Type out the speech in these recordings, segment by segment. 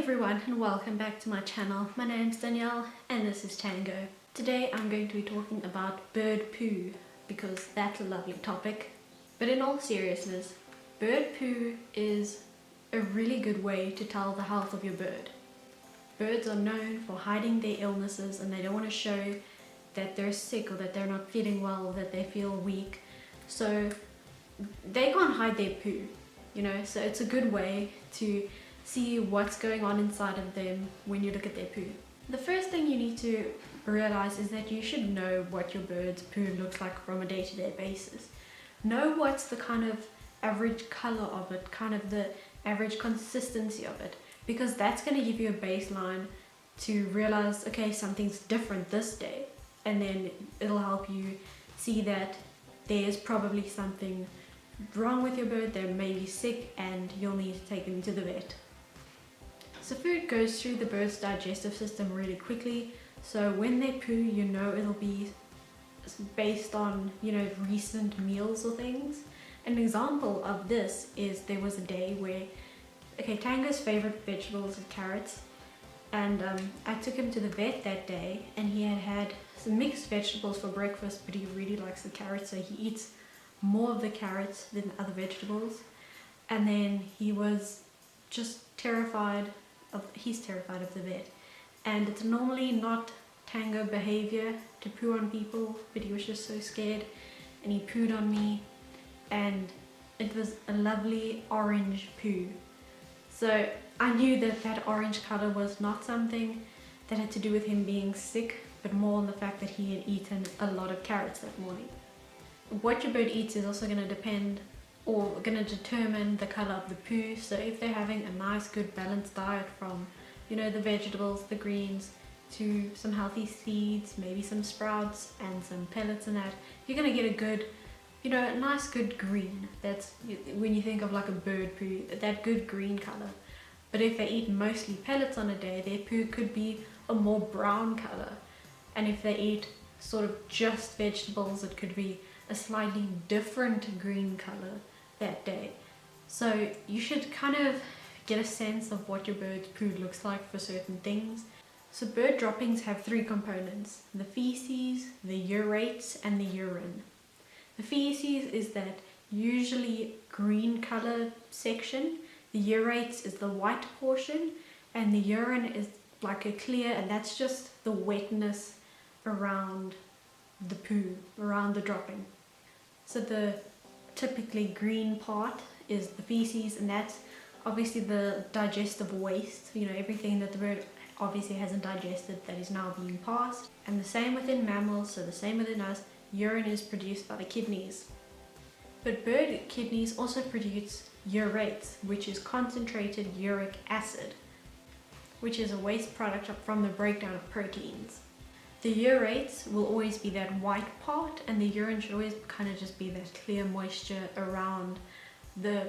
everyone and welcome back to my channel. My name's Danielle and this is Tango. Today I'm going to be talking about bird poo because that's a lovely topic. But in all seriousness, bird poo is a really good way to tell the health of your bird. Birds are known for hiding their illnesses and they don't want to show that they're sick or that they're not feeling well or that they feel weak. So they can't hide their poo, so it's a good way to see what's going on inside of them when you look at their poo. The first thing you need to realize is that you should know what your bird's poo looks like from a day-to-day basis. Know what's the kind of average color of it, kind of the average consistency of it, because that's going to give you a baseline to realize, okay, something's different this day, and then it'll help you see that there's probably something wrong with your bird, they may be sick and you'll need to take them to the vet. So food goes through the bird's digestive system really quickly, so when they poo, it'll be based on, recent meals or things. An example of this is there was a day where, Tango's favorite vegetables are carrots, and I took him to the vet that day and he had some mixed vegetables for breakfast, but he really likes the carrots, so he eats more of the carrots than other vegetables. And then he was just he's terrified of the vet, and it's normally not Tango behavior to poo on people, but he was just so scared and he pooed on me, and it was a lovely orange poo. So I knew that orange color was not something that had to do with him being sick, but more on the fact that he had eaten a lot of carrots that morning. What your bird eats is also going to depend or going to determine the color of the poo. So if they're having a nice good balanced diet from the vegetables, the greens, to some healthy seeds, maybe some sprouts and some pellets and that, you're going to get a good a nice good green. That's when you think of like a bird poo, that good green color. But if they eat mostly pellets on a day, their poo could be a more brown color, and if they eat sort of just vegetables, it could be a slightly different green color that day. So you should kind of get a sense of what your bird's poo looks like for certain things. So bird droppings have three components: the feces, the urates, and the urine. The feces is that usually green color section, the urates is the white portion, and the urine is like a clear, and that's just the wetness around the poo, around the dropping. So the typically green part is the feces, and that's obviously the digestive waste, everything that the bird obviously hasn't digested that is now being passed. And the same within mammals, so the same within us, urine is produced by the kidneys. But bird kidneys also produce urates, which is concentrated uric acid, which is a waste product from the breakdown of proteins. The urates will always be that white part, and the urine should always kind of just be that clear moisture around the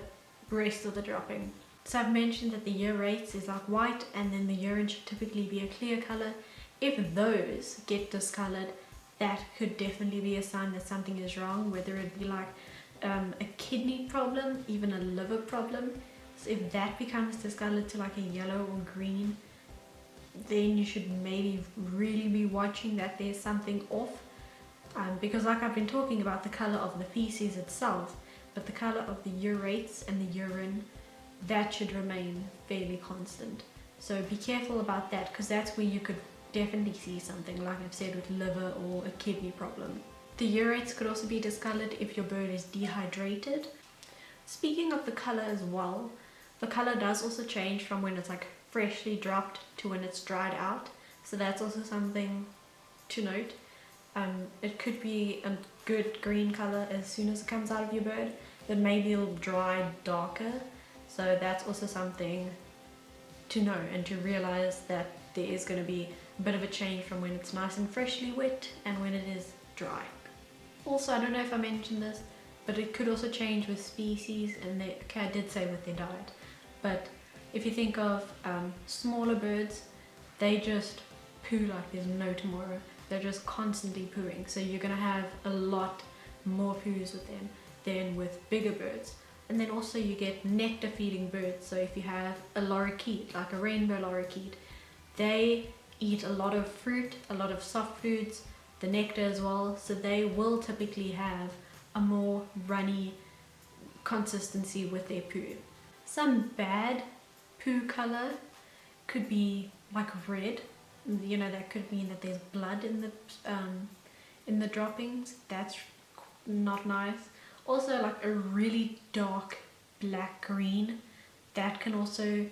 rest of the dropping. So I've mentioned that the urates is like white, and then the urine should typically be a clear color. If those get discolored, that could definitely be a sign that something is wrong, whether it be like a kidney problem, even a liver problem. So if that becomes discolored to like a yellow or green, then you should maybe really be watching that there's something off, because like I've been talking about the color of the feces itself, but the color of the urates and the urine, that should remain fairly constant. So be careful about that, because that's where you could definitely see something, like I've said, with liver or a kidney problem. The urates could also be discolored if your bird is dehydrated. Speaking of the color as well, the color does also change from when it's like freshly dropped to when it's dried out, so that's also something to note. It could be a good green color as soon as it comes out of your bird, but maybe it'll dry darker, so that's also something to know and to realize that there is going to be a bit of a change from when it's nice and freshly wet and when it is dry. Also, I don't know if I mentioned this, but it could also change with species, and I did say with their diet, but if you think of smaller birds, they just poo like there's no tomorrow. They're just constantly pooing, so you're going to have a lot more poos with them than with bigger birds. And then also you get nectar feeding birds. So if you have a lorikeet, like a rainbow lorikeet, they eat a lot of fruit, a lot of soft foods, the nectar as well, so they will typically have a more runny consistency with their poo. Some bad poo color could be like red. You know, that could mean that there's blood in the droppings. That's not nice. Also, like a really dark black green, that can also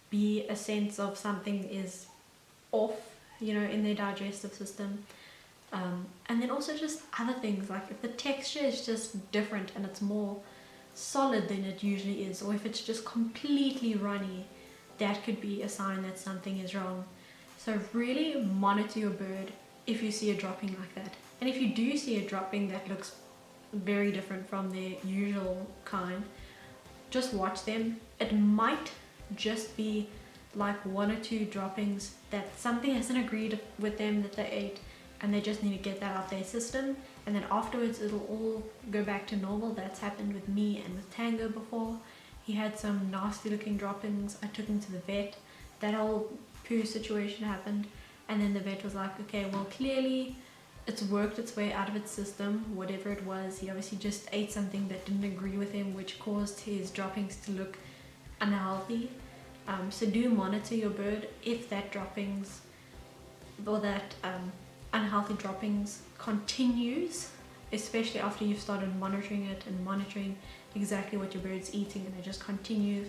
be a sense of something is off, you know, in their digestive system. And then also just other things, like if the texture is just different and it's more solid than it usually is, or if it's just completely runny, that could be a sign that something is wrong. So really monitor your bird if you see a dropping like that. And if you do see a dropping that looks very different from their usual kind, just watch them. It might just be like 1 or 2 droppings that something hasn't agreed with them that they ate, and they just need to get that out their system, and then afterwards it'll all go back to normal. That's happened with me and with Tango before. He had some nasty looking droppings. I took him to the vet. That whole poo situation happened, and then the vet was like, okay, well, clearly it's worked its way out of its system, whatever it was. He obviously just ate something that didn't agree with him, which caused his droppings to look unhealthy. So do monitor your bird if that droppings or that unhealthy droppings continues, especially after you've started monitoring it and monitoring exactly what your bird's eating, and it just continues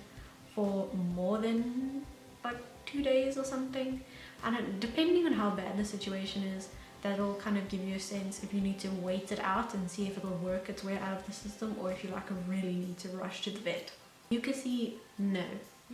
for more than like 2 days or something. And depending on how bad the situation is, that'll kind of give you a sense if you need to wait it out and see if it'll work its way out of the system, or if you like really need to rush to the vet. Mucousy, no,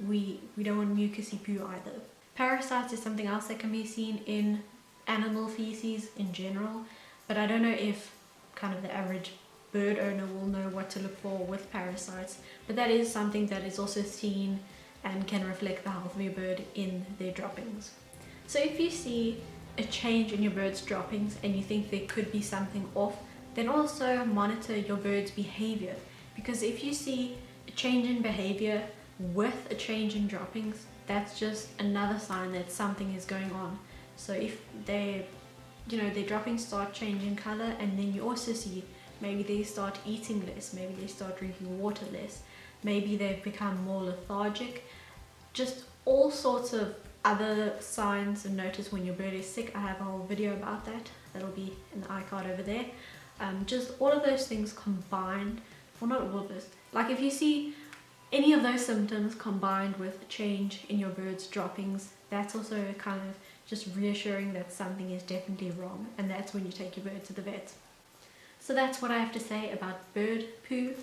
we don't want mucousy poo either. Parasites is something else that can be seen in animal feces in general, but I don't know if kind of the average bird owner will know what to look for with parasites, but that is something that is also seen and can reflect the health of your bird in their droppings. So if you see a change in your bird's droppings and you think there could be something off, then also monitor your bird's behavior, because if you see a change in behavior with a change in droppings, that's just another sign that something is going on. So if their droppings start changing color, and then you also see maybe they start eating less, maybe they start drinking water less, maybe they've become more lethargic, just all sorts of other signs and notice when your bird is sick. I have a whole video about that. That'll be in the iCard over there. Just all of those things combined, well, not all of this, like if you see any of those symptoms combined with a change in your bird's droppings, that's also kind of just reassuring that something is definitely wrong, and that's when you take your bird to the vet. So that's what I have to say about bird poo.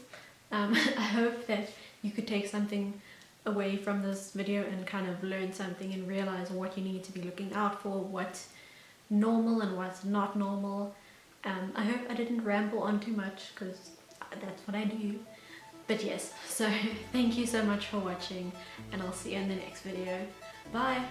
I hope that you could take something away from this video and kind of learn something and realize what you need to be looking out for, what's normal and what's not normal. I hope I didn't ramble on too much, because that's what I do. But yes, so thank you so much for watching, and I'll see you in the next video. Bye!